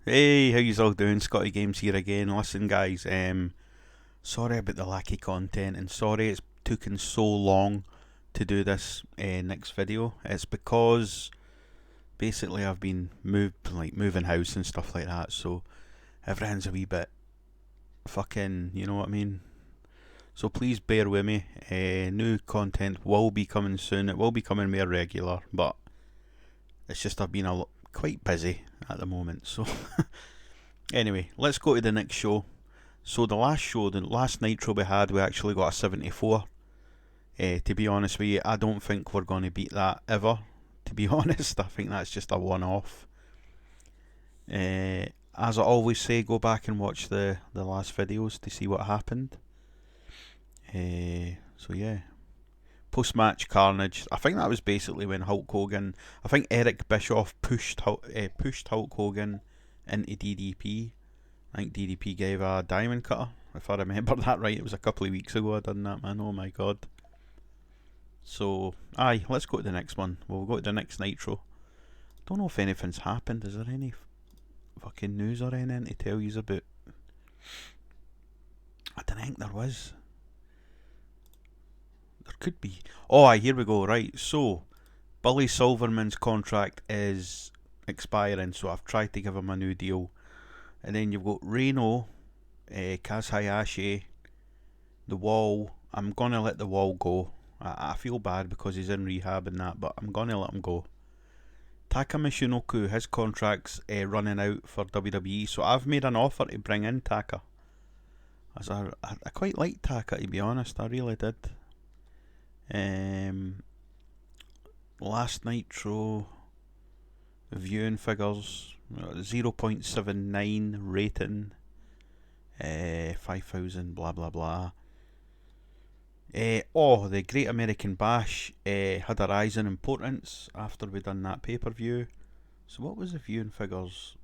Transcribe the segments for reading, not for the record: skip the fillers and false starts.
Hey, how you all doing? Scotty Games here again. Listen, guys, sorry about the lack of content, and sorry it's taken so long to do this next video. It's because basically I've been moving house and stuff like that, so everything's a wee bit fucking, you know what I mean? So please bear with me. New content will be coming soon. It will be coming more regular, but it's just I've been quite busy at the moment, so. Anyway, let's go to the next show. So the last Nitro we had, we actually got a 74. To be honest with you, I don't think we're going to beat that ever. To be honest, I think that's just a one-off. As I always say, go back and watch the last videos to see what happened. So yeah, post-match carnage. I think that was basically when Hulk Hogan. I think Eric Bischoff pushed Hulk Hogan into DDP. I think DDP gave a diamond cutter, if I remember that right. It was a couple of weeks ago I done that, man. Oh my god. So, aye, let's go to the next one. We'll go to the next Nitro. Don't know if anything's happened. Is there any fucking news or anything to tell you about? I don't think there was. There could be. Oh, aye, here we go. Right, so Billy Silverman's contract is expiring, so I've tried to give him a new deal. And then you've got Reno, Kaz Hayashi, The Wall. I'm going to let The Wall go. I feel bad because he's in rehab and that, but I'm going to let him go. Taka Michinoku, his contract's running out for WWE, so I've made an offer to bring in Taka. As I quite like Taka, to be honest, I really did. Last Nitro, viewing figures, 0.79 rating, 5,000 blah blah blah. The Great American Bash had a rise in importance after we done that pay-per-view. So what was the viewing figures?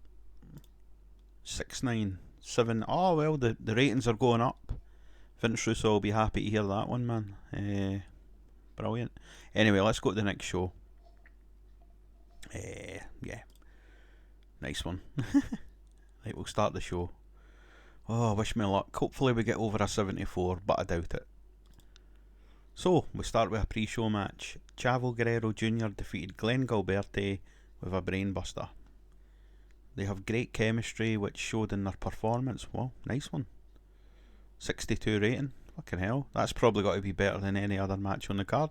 697. Oh well, the ratings are going up. Vince Russo will be happy to hear that one, man. Brilliant. Anyway, let's go to the next show. Yeah, nice one. Right, we'll start the show. Oh, wish me luck. Hopefully we get over a 74, but I doubt it. So, we start with a pre-show match. Chavo Guerrero Jr. defeated Glenn Gilberti with a brainbuster. They have great chemistry, which showed in their performance. Well, nice one. 62 rating. Fucking hell. That's probably got to be better than any other match on the card.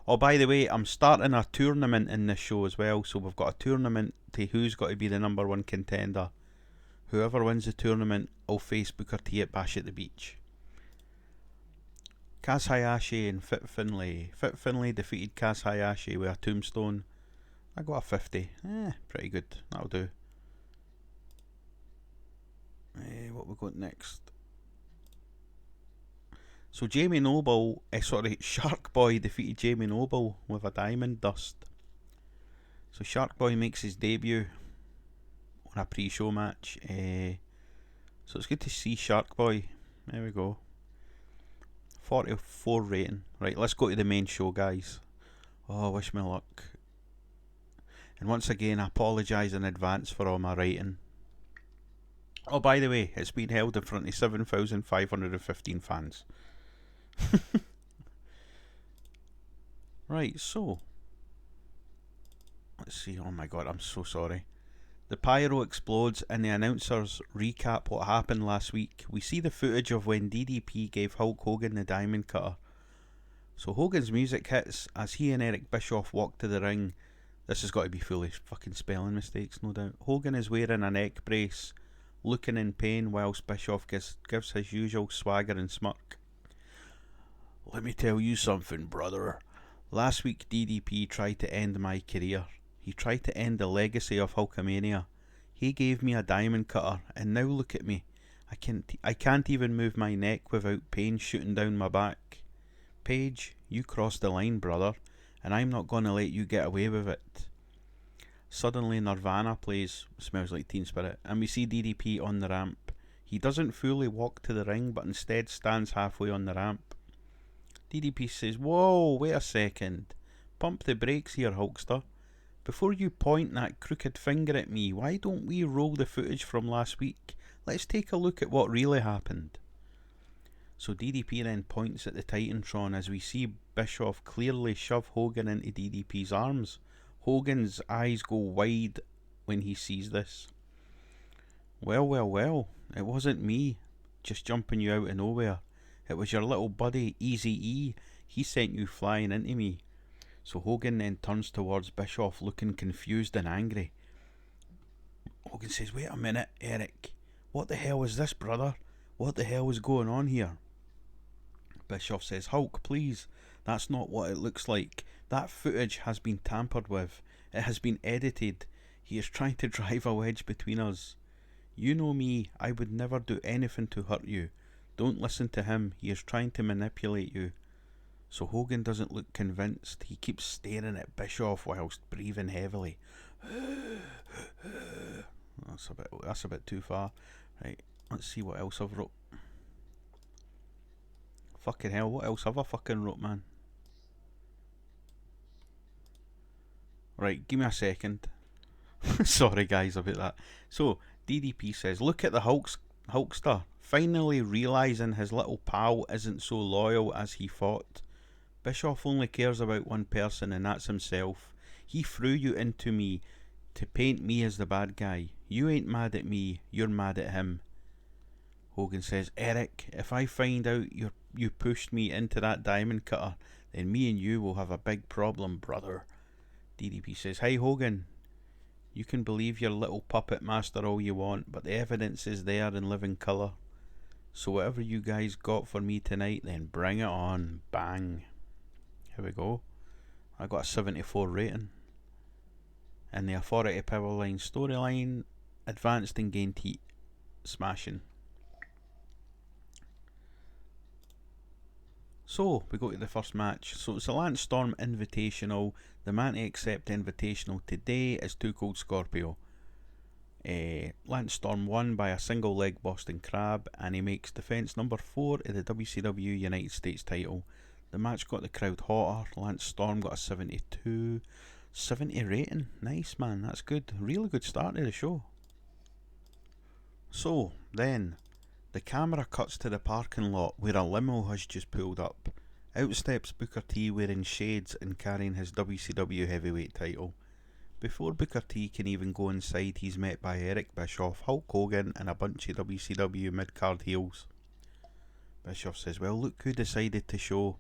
Oh, by the way, I'm starting a tournament in this show as well. So we've got a tournament to who's got to be the number one contender. Whoever wins the tournament will face Booker T at Bash at the Beach. Kaz Hayashi and Fit Finlay. Fit Finlay defeated Kaz Hayashi with a tombstone. I got a 50. Pretty good. That'll do. What we got next? So Jamie Noble, Shark Boy defeated Jamie Noble with a diamond dust. So Shark Boy makes his debut on a pre-show match. So it's good to see Shark Boy. There we go. 44 rating. Right, let's go to the main show, guys. Oh, wish me luck. And once again, I apologise in advance for all my writing. Oh, by the way, it's been held in front of 7,515 fans. Right, so let's see. Oh my god, I'm so sorry. The pyro explodes and the announcers recap what happened last week. We see the footage of when DDP gave Hulk Hogan the diamond cutter. So Hogan's music hits as he and Eric Bischoff walk to the ring. This has got to be full of fucking spelling mistakes, no doubt. Hogan is wearing a neck brace, looking in pain, whilst Bischoff gives his usual swagger and smirk. Let me tell you something, brother. Last week DDP tried to end my career. He tried to end the legacy of Hulkamania. He gave me a diamond cutter, and now look at me. I can't even move my neck without pain shooting down my back. Paige, you crossed the line, brother, and I'm not gonna let you get away with it. Suddenly Nirvana plays Smells Like Teen Spirit, and we see DDP on the ramp. He doesn't fully walk to the ring, but instead stands halfway on the ramp. DDP says, "Whoa, wait a second. Pump the brakes here, Hulkster." Before you point that crooked finger at me, why don't we roll the footage from last week? Let's take a look at what really happened. So DDP then points at the Titantron as we see Bischoff clearly shove Hogan into DDP's arms. Hogan's eyes go wide when he sees this. Well, it wasn't me just jumping you out of nowhere. It was your little buddy Eazy-E. He sent you flying into me. So Hogan then turns towards Bischoff looking confused and angry. Hogan says, "Wait a minute, Eric. What the hell is this, brother? What the hell is going on here?" Bischoff says, "Hulk, please. That's not what it looks like. That footage has been tampered with. It has been edited. He is trying to drive a wedge between us. You know me. I would never do anything to hurt you. Don't listen to him. He is trying to manipulate you." So Hogan doesn't look convinced. He keeps staring at Bischoff whilst breathing heavily. That's a bit too far. Right, let's see what else I've wrote. Fucking hell, what else have I fucking wrote, man? Right, give me a second. Sorry guys about that. So DDP says, "Look at the Hulkster, finally realising his little pal isn't so loyal as he thought. Bischoff only cares about one person, and that's himself. He threw you into me to paint me as the bad guy. You ain't mad at me, you're mad at him." Hogan says, "Eric, if I find out you pushed me into that diamond cutter, then me and you will have a big problem, brother." DDP says, "Hey Hogan, you can believe your little puppet master all you want, but the evidence is there in living colour. So whatever you guys got for me tonight, then bring it on." Bang. Here we go. I got a 74 rating. And the Authority Powerline storyline advanced and gained heat. Smashing. So we go to the first match. So it's a Lance Storm Invitational. The man to accept the Invitational today is Too Cold Scorpio. Lance Storm won by a single leg Boston Crab, and he makes defence number 4 of the WCW United States title. The match got the crowd hotter. Lance Storm got a 72. 70 rating. Nice, man. That's good. Really good start to the show. So then the camera cuts to the parking lot where a limo has just pulled up. Out steps Booker T wearing shades and carrying his WCW heavyweight title. Before Booker T can even go inside, he's met by Eric Bischoff, Hulk Hogan, and a bunch of WCW mid-card heels. Bischoff says, "Well, look who decided to show.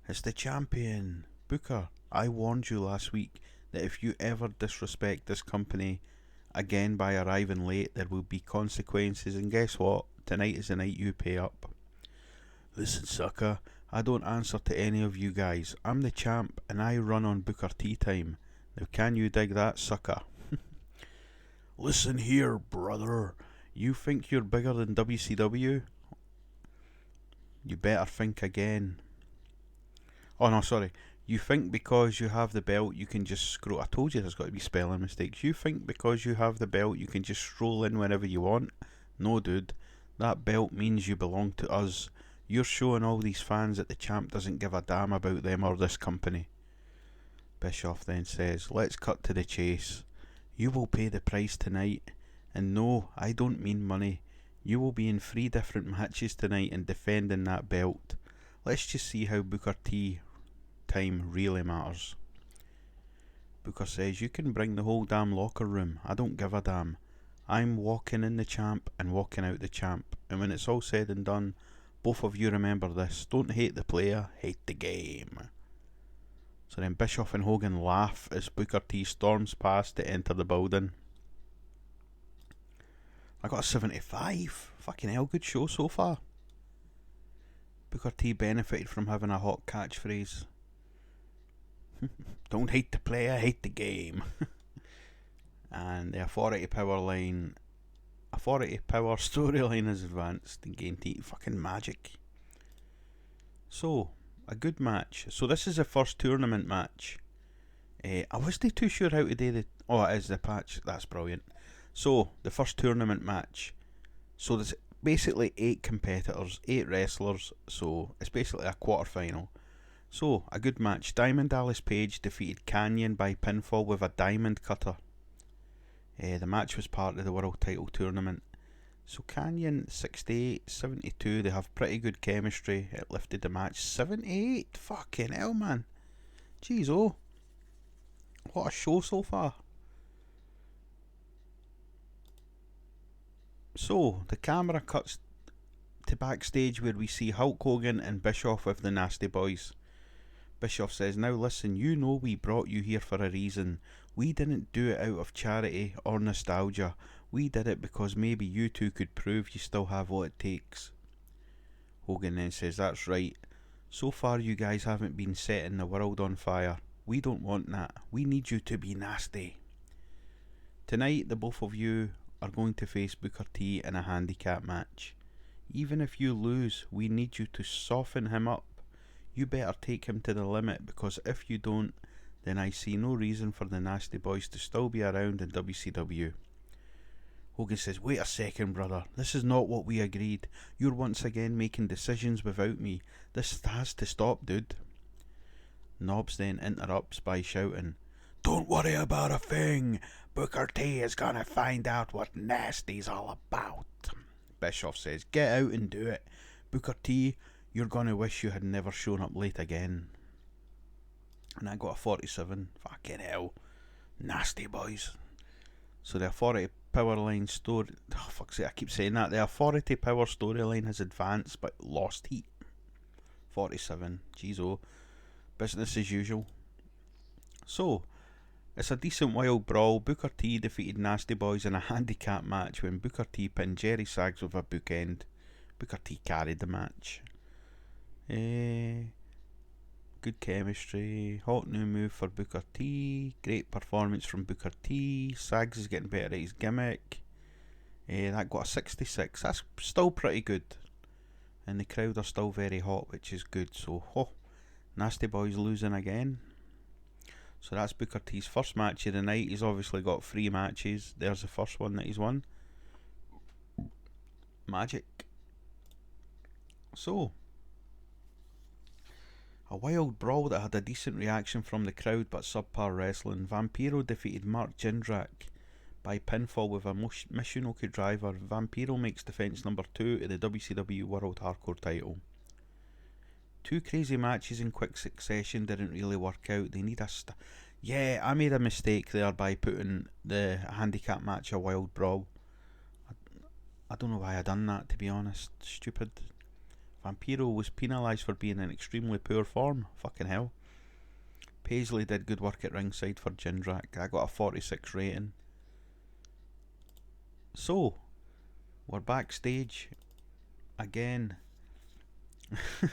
It's the champion. Booker, I warned you last week that if you ever disrespect this company again by arriving late, there will be consequences, and guess what? Tonight is the night you pay up." "Listen, sucker, I don't answer to any of you guys. I'm the champ, and I run on Booker T time. Now can you dig that, sucker?" "Listen here, brother. You think you're bigger than WCW? You better think again. Oh no, sorry. You think because you have the belt you can just scroll. I told you there's got to be spelling mistakes. You think because you have the belt you can just stroll in whenever you want? No, dude. That belt means you belong to us. You're showing all these fans that the champ doesn't give a damn about them or this company." Bischoff then says, "Let's cut to the chase. You will pay the price tonight. And no, I don't mean money. You will be in 3 different matches tonight and defending that belt. Let's just see how Booker T time really matters." Booker says, "You can bring the whole damn locker room. I don't give a damn. I'm walking in the champ and walking out the champ. And when it's all said and done, both of you remember this. Don't hate the player, hate the game." So then Bischoff and Hogan laugh as Booker T storms past to enter the building. I got a 75. Fucking hell, good show so far. Booker T benefited from having a hot catchphrase. "Don't hate the player, hate the game." And the Authority Power storyline is advanced and gained heat. Fucking magic. So, a good match. So this is the first tournament match. I wasn't too sure how to do the... Oh, it is the patch. That's brilliant. So, the first tournament match. So there's basically 8 competitors, 8 wrestlers. So, it's basically a quarter final. So, a good match. Diamond Dallas Page defeated Canyon by pinfall with a diamond cutter. The match was part of the World Title Tournament. So Canyon 68-72, they have pretty good chemistry. It lifted the match 78. Fucking hell, man. Jeez, oh. What a show so far. So, the camera cuts to backstage where we see Hulk Hogan and Bischoff with the Nasty Boys. Bischoff says, now listen, you know we brought you here for a reason. We didn't do it out of charity or nostalgia. We did it because maybe you two could prove you still have what it takes. Hogan then says, that's right. So far you guys haven't been setting the world on fire. We don't want that. We need you to be nasty. Tonight the both of you are going to face Booker T in a handicap match. Even if you lose, we need you to soften him up. You better take him to the limit, because if you don't, then I see no reason for the Nasty Boys to still be around in WCW. Hogan says, wait a second, brother. This is not what we agreed. You're once again making decisions without me. This has to stop, dude. Knobs then interrupts by shouting, don't worry about a thing. Booker T is gonna find out what nasty's all about. Bischoff says, get out and do it. Booker T, you're gonna wish you had never shown up late again. And I got a 47. Fucking hell. Nasty Boys. So the Authority Powerline story... Oh, fuck's sake, I keep saying that. The Authority Power storyline has advanced but lost heat. 47. Jeez, oh. Business as usual. So, it's a decent wild brawl. Booker T defeated Nasty Boys in a handicap match when Booker T pinned Jerry Sags with a bookend. Booker T carried the match. Good chemistry. Hot new move for Booker T. Great performance from Booker T. Sags is getting better at his gimmick. That got a 66. That's still pretty good. And the crowd are still very hot, which is good. So, Nasty Boys losing again. So that's Booker T's first match of the night. He's obviously got 3 matches. There's the first one that he's won. Magic. So, a wild brawl that had a decent reaction from the crowd but subpar wrestling. Vampiro defeated Mark Jindrak by pinfall with a Michinoku driver. Vampiro makes defense number 2 of the WCW World Hardcore title. 2 crazy matches in quick succession didn't really work out. They need a yeah, I made a mistake there by putting the handicap match a wild brawl. I don't know why I done that, to be honest. Stupid. Vampiro was penalised for being in extremely poor form. Fucking hell. Paisley did good work at ringside for Jindrak. I got a 46 rating. So, we're backstage again.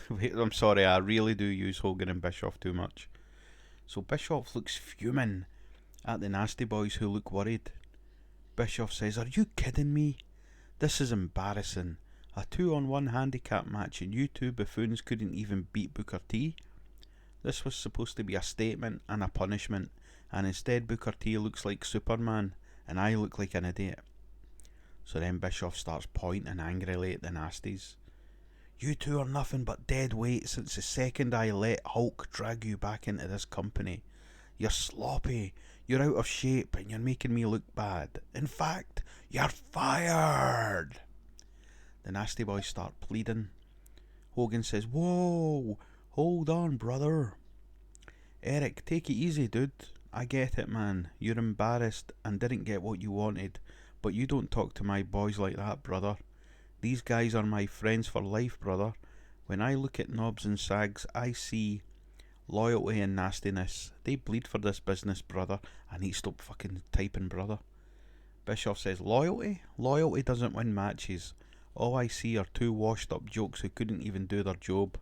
Wait, I'm sorry, I really do use Hogan and Bischoff too much. So Bischoff looks fuming at the Nasty Boys, who look worried. Bischoff says, are you kidding me? This is embarrassing. A 2-on-1 handicap match and you two buffoons couldn't even beat Booker T? This was supposed to be a statement and a punishment, and instead Booker T looks like Superman and I look like an idiot. So then Bischoff starts pointing angrily at the Nasties. You two are nothing but dead weight since the second I let Hulk drag you back into this company. You're sloppy, you're out of shape, and you're making me look bad. In fact, you're fired. The Nasty Boys start pleading. Hogan says, whoa, hold on, brother. Eric, take it easy, dude. I get it, man. You're embarrassed and didn't get what you wanted, but you don't talk to my boys like that, brother. These guys are my friends for life, brother. When I look at Knobs and Sags, I see loyalty and nastiness. They bleed for this business, brother. I need to stop fucking typing, brother. Bischoff says, loyalty? Loyalty doesn't win matches. All I see are 2 washed up jokes who couldn't even do their job.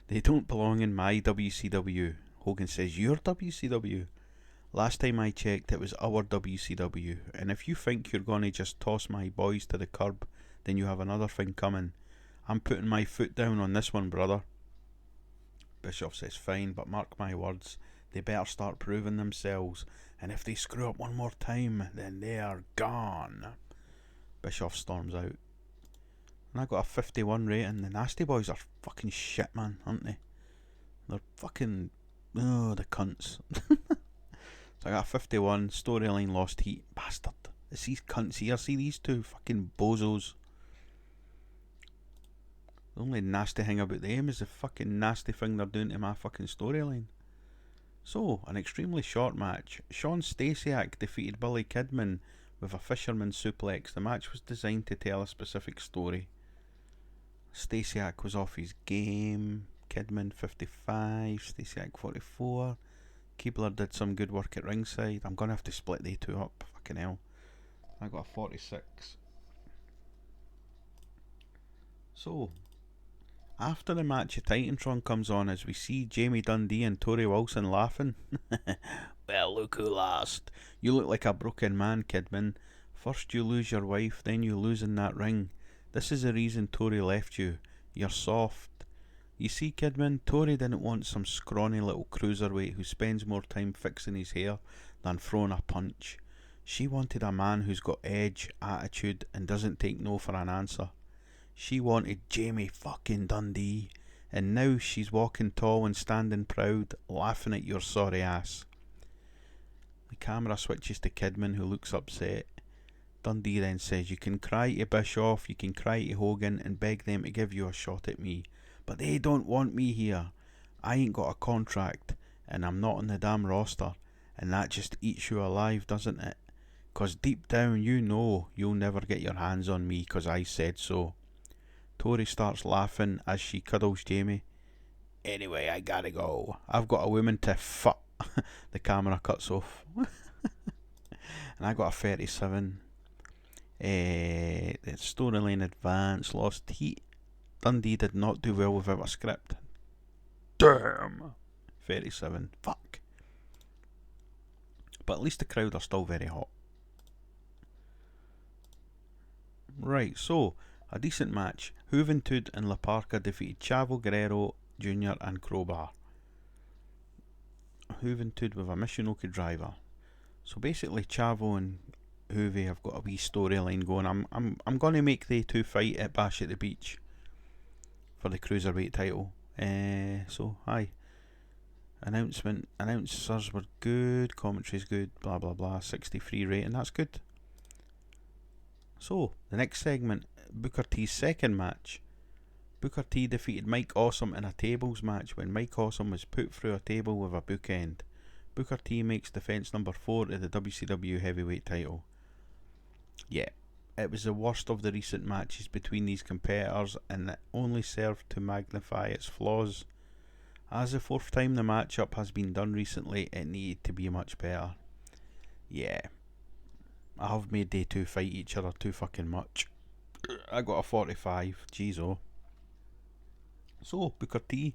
They don't belong in my WCW. Hogan says, your WCW? Last time I checked, it was our WCW, and if you think you're gonna just toss my boys to the curb, then you have another thing coming. I'm putting my foot down on this one, brother. Bischoff says, fine, but mark my words, they better start proving themselves, and if they screw up one more time, then they are gone. Bischoff storms out. And I got a 51 rating. The Nasty Boys are fucking shit, man, aren't they? They're fucking... Oh, the cunts. So I got 51, storyline lost heat. Bastard. It's these cunts here. See these two fucking bozos. The only nasty thing about them is the fucking nasty thing they're doing to my fucking storyline. So, an extremely short match. Sean Stasiak defeated Billy Kidman with a fisherman suplex. The match was designed to tell a specific story. Stasiak was off his game. Kidman 55, Stasiak 44. Keebler did some good work at ringside. I'm gonna have to split the two up. Fucking hell. I got a 46. So, after the match, a Titantron comes on as we see Jamie Dundee and Tori Wilson laughing. Well, look who lost. You look like a broken man, Kidman. First you lose your wife, then you lose in that ring. This is the reason Tori left you. You're soft. You see, Kidman, Tori didn't want some scrawny little cruiserweight who spends more time fixing his hair than throwing a punch. She wanted a man who's got edge, attitude, and doesn't take no for an answer. She wanted Jamie fucking Dundee, and now she's walking tall and standing proud, laughing at your sorry ass. The camera switches to Kidman, who looks upset. Dundee then says, you can cry to Bischoff, you can cry to Hogan, and beg them to give you a shot at me. But they don't want me here. I ain't got a contract, and I'm not on the damn roster, and that just eats you alive, doesn't it? 'Cause deep down you know you'll never get your hands on me 'cause I said so. Tori starts laughing as she cuddles Jamie. Anyway, I gotta go. I've got a woman to fuck. The camera cuts off. And I got a 37. The storyline advance, lost heat. Dundee did not do well without a script. Damn. 37. Fuck. But at least the crowd are still very hot. Right, so, a decent match. Juventud and La Parka defeated Chavo Guerrero Jr. and Crowbar. Juventud with a Michinoku driver. So basically Chavo and Juve have got a wee storyline going. I'm going to make the two fight at Bash at the Beach for the Cruiserweight title. So, hi. Announcers were good, commentary's good, blah blah blah, 63 rating, that's good. So, the next segment, Booker T's second match. Booker T defeated Mike Awesome in a tables match when Mike Awesome was put through a table with a bookend. Booker T makes defense number 4 to the WCW heavyweight title. Yeah, it was the worst of the recent matches between these competitors, and it only served to magnify its flaws. As the fourth time the matchup has been done recently, it needed to be much better. Yeah, I have made they two fight each other too fucking much. I got a 45, jeez oh. So, Booker T,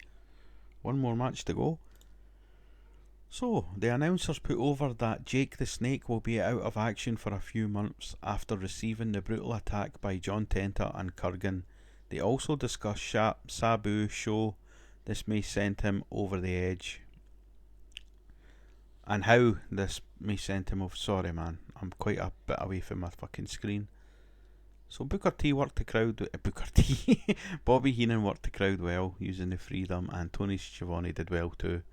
one more match to go. So, the announcers put over that Jake the Snake will be out of action for a few months after receiving the brutal attack by John Tenta and Kurgan. They also discuss Sabu show. This may send him over the edge. And how this may send him off. Sorry man, I'm quite a bit away from my fucking screen. So Booker T worked the crowd. Booker T. Bobby Heenan worked the crowd well, using the freedom, and Tony Schiavone did well too.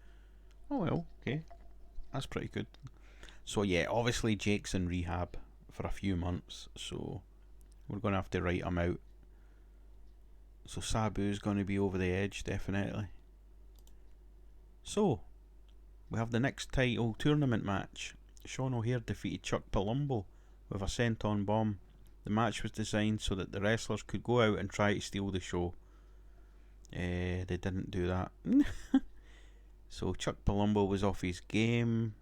Oh well, okay. That's pretty good. So yeah, obviously Jake's in rehab for a few months, so we're going to have to write him out. So Sabu's going to be over the edge, definitely. So, we have the next title tournament match. Sean O'Haire defeated Chuck Palumbo with a senton bomb. The match was designed so that the wrestlers could go out and try to steal the show. They didn't do that. So Chuck Palumbo was off his game.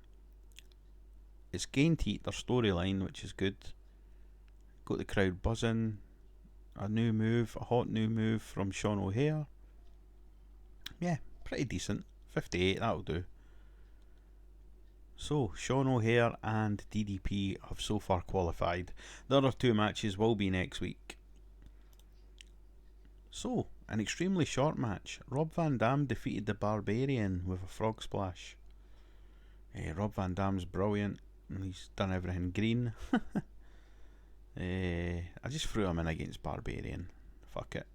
It's gained heat, their storyline, which is good. Got the crowd buzzing. A new move, a hot new move from Sean O'Haire. Yeah, pretty decent. 58, that'll do. So, Sean O'Haire and DDP have so far qualified. The other two matches will be next week. So, an extremely short match. Rob Van Dam defeated the Barbarian with a frog splash. Rob Van Dam's brilliant. He's done everything green. I just threw him in against Barbarian. Fuck it.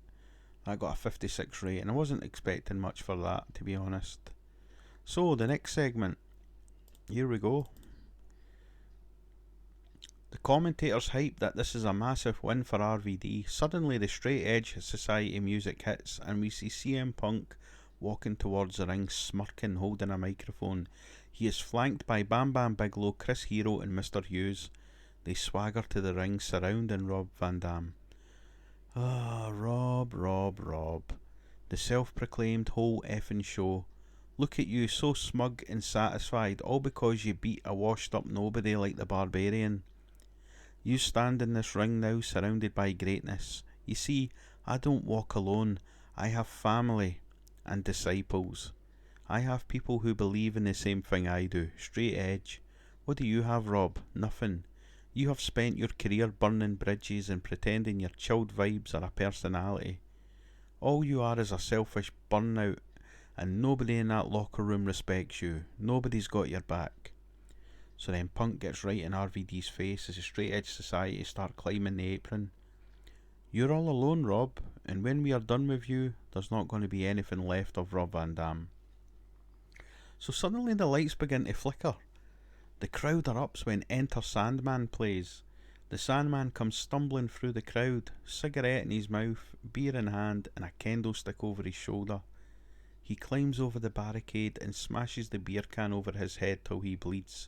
That got a 56 rating. I wasn't expecting much for that, to be honest. So, the next segment. Here we go. The commentators hype that this is a massive win for RVD. Suddenly the straight edge society music hits and we see CM Punk walking towards the ring, smirking, holding a microphone. He is flanked by Bam Bam Bigelow, Chris Hero and Mr. Hughes. They swagger to the ring, surrounding Rob Van Dam. Rob. The self-proclaimed whole effing show. Look at you, so smug and satisfied, all because you beat a washed-up nobody like the Barbarian. You stand in this ring now, surrounded by greatness. You see, I don't walk alone. I have family and disciples. I have people who believe in the same thing I do. Straight edge. What do you have, Rob? Nothing. You have spent your career burning bridges and pretending your chilled vibes are a personality. All you are is a selfish burnout, and nobody in that locker room respects you. Nobody's got your back. So then Punk gets right in RVD's face as the straight edge society start climbing the apron. You're all alone, Rob, and when we are done with you, there's not going to be anything left of Rob Van Dam. So suddenly the lights begin to flicker. The crowd erupts when Enter Sandman plays. The Sandman comes stumbling through the crowd, cigarette in his mouth, beer in hand, and a candlestick over his shoulder. He climbs over the barricade and smashes the beer can over his head till he bleeds.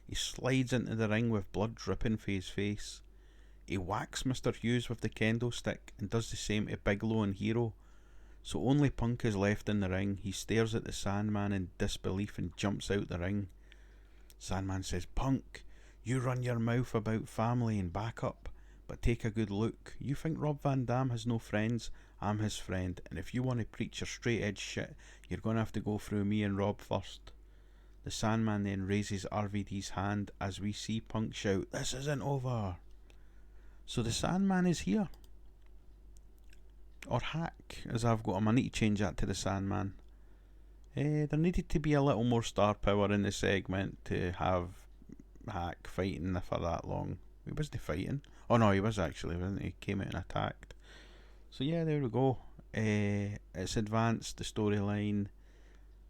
He slides into the ring with blood dripping from his face. He whacks Mr. Hughes with the candlestick and does the same to Bigelow and Hero. So only Punk is left in the ring. He stares at the Sandman in disbelief and jumps out the ring. Sandman says, Punk, you run your mouth about family and backup, but take a good look. You think Rob Van Dam has no friends? I'm his friend, and if you want to preach your straight edge shit, you're going to have to go through me and Rob first. The Sandman then raises RVD's hand as we see Punk shout, this isn't over. So the Sandman is here. Or Hack, as I've got him. I need to change that to the Sandman. There needed to be a little more star power in the segment to have Hack fighting for that long. He wasn't fighting. Oh no, he was actually, wasn't he? He came out and attacked. So yeah, there we go. It's advanced, the storyline.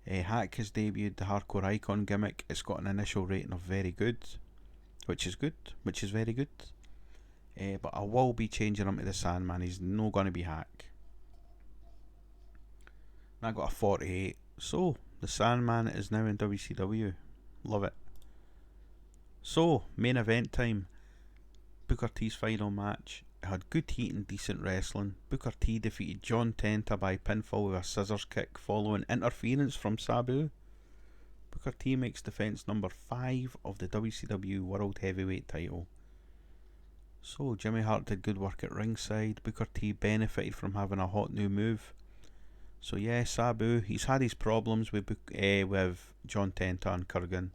Hack has debuted the Hardcore Icon gimmick. It's got an initial rating of very good, which is very good. But I will be changing him to the Sandman. He's no going to be Hack. I got a 48. So, the Sandman is now in WCW. Love it. So, main event time. Booker T's final match. It had good heat and decent wrestling. Booker T defeated John Tenta by pinfall with a scissors kick following interference from Sabu. Booker T makes defense number 5 of the WCW World Heavyweight title. So Jimmy Hart did good work at ringside. Booker T benefited from having a hot new move. So yeah, Sabu, he's had his problems with John Tenta and Kurgan.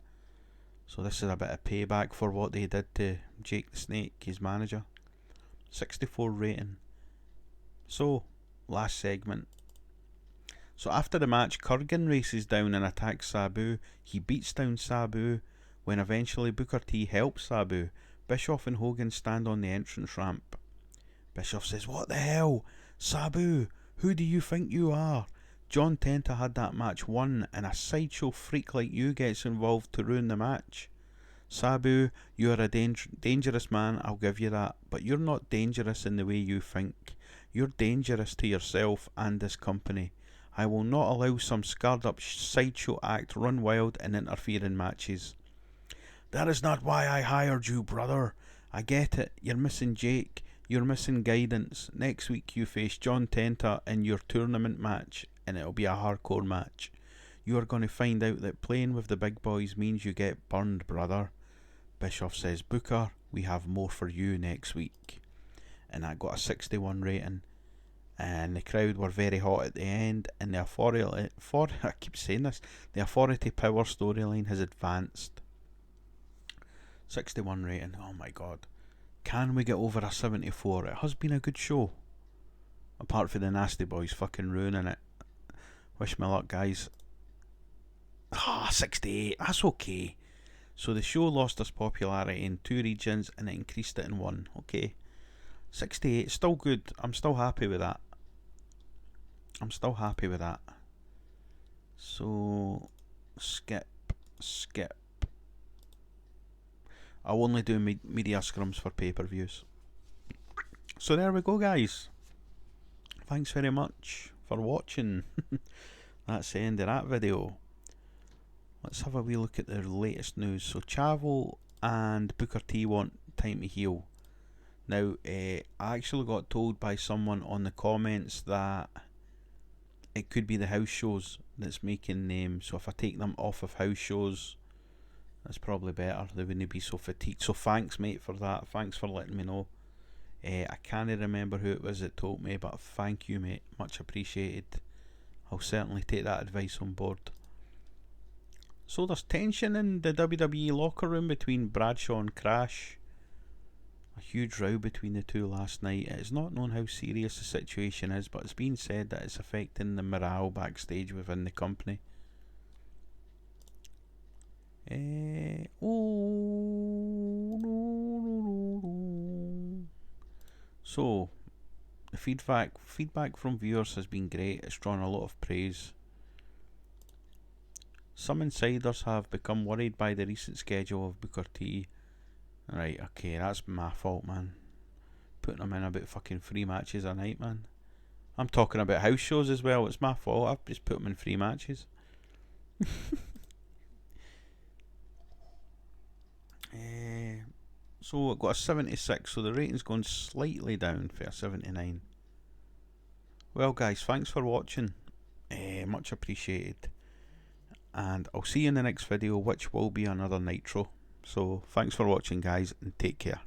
So this is a bit of payback for what they did to Jake the Snake, his manager. 64 rating. So, last segment. So after the match, Kurgan races down and attacks Sabu. He beats down Sabu when eventually Booker T helps Sabu. Bischoff and Hogan stand on the entrance ramp. Bischoff says, what the hell? Sabu, who do you think you are? John Tenta had that match won and a sideshow freak like you gets involved to ruin the match. Sabu, you are a dangerous man, I'll give you that, but you're not dangerous in the way you think. You're dangerous to yourself and this company. I will not allow some scarred up sideshow act run wild and interfere in matches. That is not why I hired you, brother. I get it, you're missing Jake, you're missing guidance. Next week you face John Tenta in your tournament match, and it'll be a hardcore match. You are going to find out that playing with the big boys means you get burned, brother. Bischoff says, Booker, we have more for you next week. And I got a 61 rating. And the crowd were very hot at the end, and the authority power storyline has advanced. 61 rating, oh my god. Can we get over a 74? It has been a good show. Apart from the Nasty Boys fucking ruining it. Wish me luck, guys. 68, that's okay. So the show lost its popularity in 2 regions and it increased it in 1. Okay. 68, still good. I'm still happy with that. I'm still happy with that. So, skip. I'll only do media scrums for pay-per-views. So there we go, guys. Thanks very much for watching. That's the end of that video. Let's have a wee look at the latest news. So Chavo and Booker T want time to heal. Now, I actually got told by someone on the comments that it could be the house shows that's making them. So if I take them off of house shows, that's probably better. They wouldn't be so fatigued. So thanks, mate, for that. Thanks for letting me know. I can't remember who it was that told me, but thank you, mate. Much appreciated. I'll certainly take that advice on board. So there's tension in the WWE locker room between Bradshaw and Crash. A huge row between the two last night. It is not known how serious the situation is, but it's been said that it's affecting the morale backstage within the company. So, the feedback from viewers has been great. It's drawn a lot of praise. Some insiders have become worried by the recent schedule of Booker T. Right, okay, that's my fault, man. Putting him in about fucking 3 matches a night, man. I'm talking about house shows as well. It's my fault. I've just put him in 3 matches. So I've got a 76, so the rating's gone slightly down for a 79. Well, guys, thanks for watching. Much appreciated. And I'll see you in the next video, which will be another Nitro. So thanks for watching, guys, and take care.